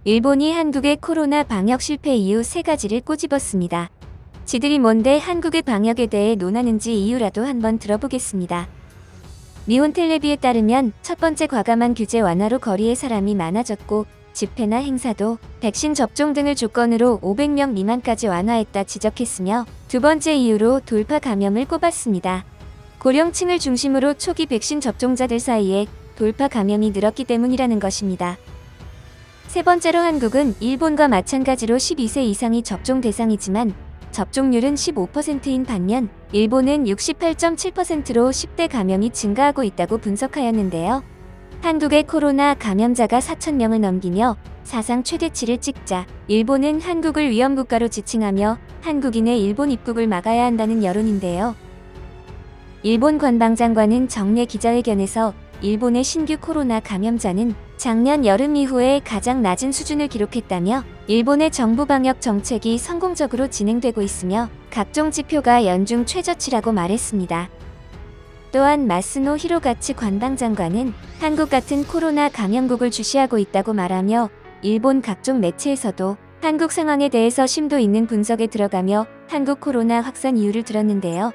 일본이 한국의 코로나 방역 실패 이유 3가지를 꼬집었습니다. 지들이 뭔데 한국의 방역에 대해 논하는지 이유라도 한번 들어보겠습니다. 니혼텔레비에 따르면 첫 번째 과감한 규제 완화로 거리에 사람이 많아졌고 집회나 행사도 백신 접종 등을 조건으로 500명 미만까지 완화했다 지적했으며 두 번째 이유로 돌파 감염을 꼽았습니다. 고령층을 중심으로 초기 백신 접종자들 사이에 돌파 감염이 늘었기 때문이라는 것입니다. 세 번째로 한국은 일본과 마찬가지로 12세 이상이 접종 대상이지만 접종률은 15%인 반면 일본은 68.7%로 10대 감염이 증가하고 있다고 분석하였는데요. 한국의 코로나 감염자가 4,000명을 넘기며 사상 최대치를 찍자 일본은 한국을 위험국가로 지칭하며 한국인의 일본 입국을 막아야 한다는 여론인데요. 일본 관방장관은 정례 기자회견에서 일본의 신규 코로나 감염자는 작년 여름 이후에 가장 낮은 수준을 기록했다며 일본의 정부 방역 정책이 성공적으로 진행되고 있으며 각종 지표가 연중 최저치라고 말했습니다. 또한 마스노 히로가치 관방장관은 한국 같은 코로나 감염국을 주시하고 있다고 말하며 일본 각종 매체에서도 한국 상황에 대해서 심도 있는 분석에 들어가며 한국 코로나 확산 이유를 들었는데요.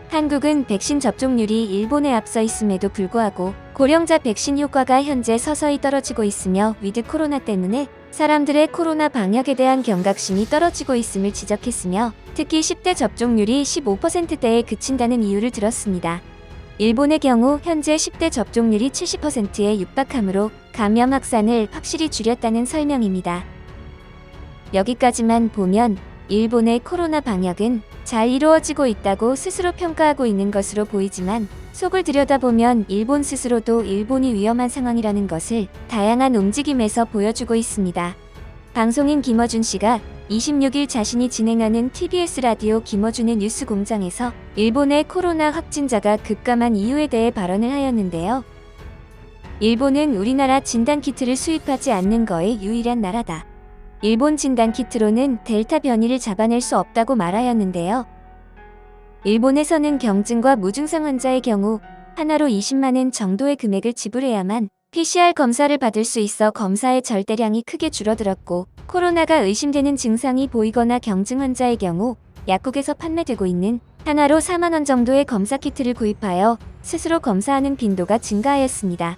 한국은 백신 접종률이 일본에 앞서 있음에도 불구하고 고령자 백신 효과가 현재 서서히 떨어지고 있으며 위드 코로나 때문에 사람들의 코로나 방역에 대한 경각심이 떨어지고 있음을 지적했으며 특히 10대 접종률이 15%대에 그친다는 이유를 들었습니다. 일본의 경우 현재 10대 접종률이 70%에 육박하므로 감염 확산을 확실히 줄였다는 설명입니다. 여기까지만 보면 일본의 코로나 방역은 잘 이루어지고 있다고 스스로 평가하고 있는 것으로 보이지만 속을 들여다보면 일본 스스로도 일본이 위험한 상황이라는 것을 다양한 움직임에서 보여주고 있습니다. 방송인 김어준 씨가 26일 자신이 진행하는 TBS 라디오 김어준의 뉴스 공장에서 일본의 코로나 확진자가 급감한 이유에 대해 발언을 하였는데요. 일본은 우리나라 진단키트를 수입하지 않는 거에 유일한 나라다. 일본 진단키트로는 델타 변이를 잡아낼 수 없다고 말하였는데요. 일본에서는 경증과 무증상 환자의 경우 하나로 20만엔 정도의 금액을 지불해야만 PCR 검사를 받을 수 있어 검사의 절대량이 크게 줄어들었고 코로나가 의심되는 증상이 보이거나 경증 환자의 경우 약국에서 판매되고 있는 하나로 4만 원 정도의 검사키트를 구입하여 스스로 검사하는 빈도가 증가하였습니다.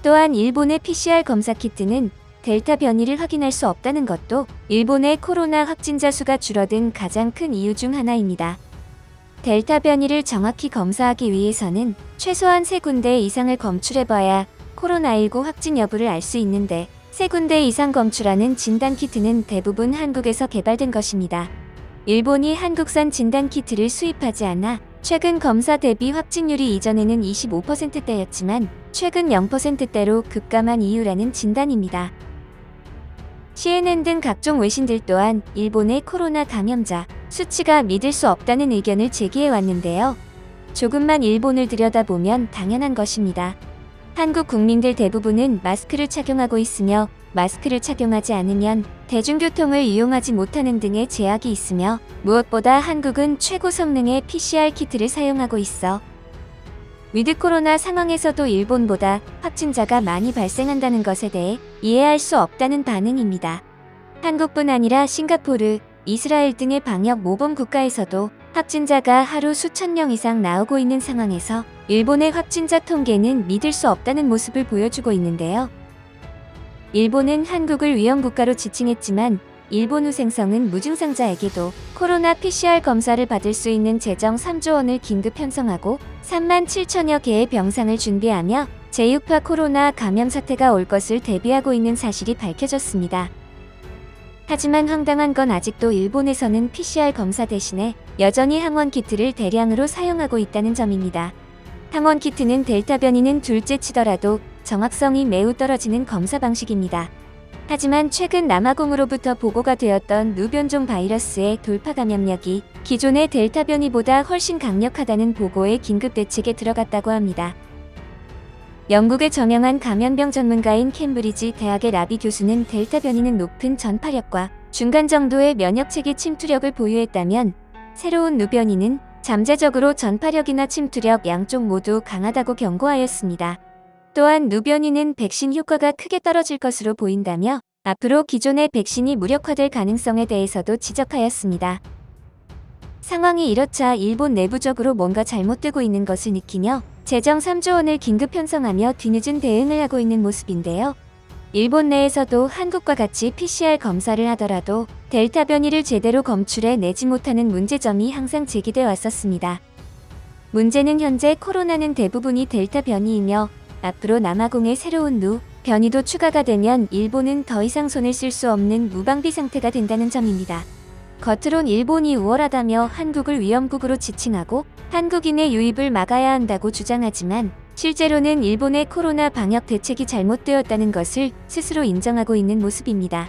또한 일본의 PCR 검사키트는 델타 변이를 확인할 수 없다는 것도 일본의 코로나 확진자 수가 줄어든 가장 큰 이유 중 하나입니다. 델타 변이를 정확히 검사하기 위해서는 최소한 3군데 이상을 검출해봐야 코로나19 확진 여부를 알 수 있는데 3군데 이상 검출하는 진단키트는 대부분 한국에서 개발된 것입니다. 일본이 한국산 진단키트를 수입하지 않아 최근 검사 대비 확진율이 이전에는 25%대였지만 최근 0%대로 급감한 이유라는 진단입니다. CNN 등 각종 외신들 또한 일본의 코로나 감염자 수치가 믿을 수 없다는 의견을 제기해왔는데요. 조금만 일본을 들여다보면 당연한 것입니다. 한국 국민들 대부분은 마스크를 착용하고 있으며 마스크를 착용하지 않으면 대중교통을 이용하지 못하는 등의 제약이 있으며 무엇보다 한국은 최고 성능의 PCR 키트를 사용하고 있어 위드 코로나 상황에서도 일본보다 확진자가 많이 발생한다는 것에 대해 이해할 수 없다는 반응입니다. 한국뿐 아니라 싱가포르, 이스라엘 등의 방역 모범 국가에서도 확진자가 하루 수천 명 이상 나오고 있는 상황에서 일본의 확진자 통계는 믿을 수 없다는 모습을 보여주고 있는데요. 일본은 한국을 위험국가로 지칭했지만 일본 후생성은 무증상자에게도 코로나 PCR 검사를 받을 수 있는 재정 3조 원을 긴급 편성하고 3만 7천여 개의 병상을 준비하며 제6파 코로나 감염 사태가 올 것을 대비하고 있는 사실이 밝혀졌습니다. 하지만 황당한 건 아직도 일본에서는 PCR 검사 대신에 여전히 항원키트를 대량으로 사용하고 있다는 점입니다. 항원키트는 델타 변이는 둘째치더라도 정확성이 매우 떨어지는 검사 방식입니다. 하지만 최근 남아공으로부터 보고가 되었던 누변종 바이러스의 돌파 감염력이 기존의 델타 변이보다 훨씬 강력하다는 보고에 긴급 대책에 들어갔다고 합니다. 영국의 저명한 감염병 전문가인 캠브리지 대학의 라비 교수는 델타 변이는 높은 전파력과 중간 정도의 면역체계 침투력을 보유했다면 새로운 누변이는 잠재적으로 전파력이나 침투력 양쪽 모두 강하다고 경고하였습니다. 또한 누변이는 백신 효과가 크게 떨어질 것으로 보인다며 앞으로 기존의 백신이 무력화될 가능성에 대해서도 지적하였습니다. 상황이 이렇자 일본 내부적으로 뭔가 잘못되고 있는 것을 느끼며 재정 3조 원을 긴급 편성하며 뒤늦은 대응을 하고 있는 모습인데요. 일본 내에서도 한국과 같이 PCR 검사를 하더라도 델타 변이를 제대로 검출해 내지 못하는 문제점이 항상 제기돼 왔었습니다. 문제는 현재 코로나는 대부분이 델타 변이이며 앞으로 남아공의 새로운 누 변이도 추가가 되면 일본은 더 이상 손을 쓸 수 없는 무방비 상태가 된다는 점입니다. 겉으론 일본이 우월하다며 한국을 위험국으로 지칭하고 한국인의 유입을 막아야 한다고 주장하지만 실제로는 일본의 코로나 방역 대책이 잘못되었다는 것을 스스로 인정하고 있는 모습입니다.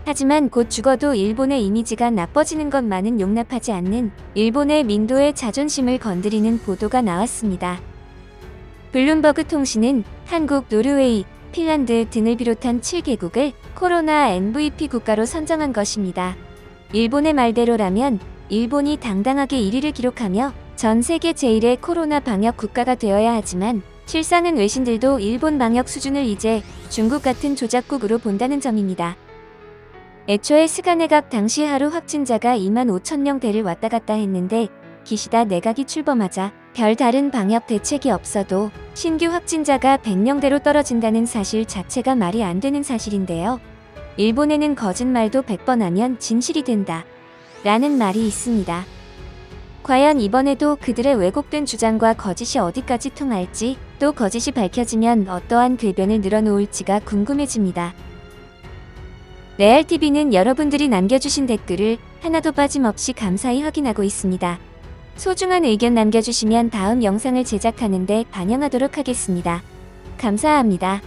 하지만 곧 죽어도 일본의 이미지가 나빠지는 것만은 용납하지 않는 일본의 민도의 자존심을 건드리는 보도가 나왔습니다. 블룸버그 통신은 한국, 노르웨이, 핀란드 등을 비롯한 7개국을 코로나 MVP 국가로 선정한 것입니다. 일본의 말대로라면 일본이 당당하게 1위를 기록하며 전 세계 제1의 코로나 방역 국가가 되어야 하지만 실상은 외신들도 일본 방역 수준을 이제 중국 같은 조작국으로 본다는 점입니다. 애초에 스가 내각 당시 하루 확진자가 25,000명대를 왔다 갔다 했는데 기시다 내각이 출범하자 별다른 방역 대책이 없어도 신규 확진자가 100명대로 떨어진다는 사실 자체가 말이 안 되는 사실인데요. 일본에는 거짓말도 100번 하면 진실이 된다 라는 말이 있습니다. 과연 이번에도 그들의 왜곡된 주장과 거짓이 어디까지 통할지, 또 거짓이 밝혀지면 어떠한 궤변을 늘어놓을지가 궁금해집니다. 레알TV는 여러분들이 남겨주신 댓글을 하나도 빠짐없이 감사히 확인하고 있습니다. 소중한 의견 남겨주시면 다음 영상을 제작하는 데 반영하도록 하겠습니다. 감사합니다.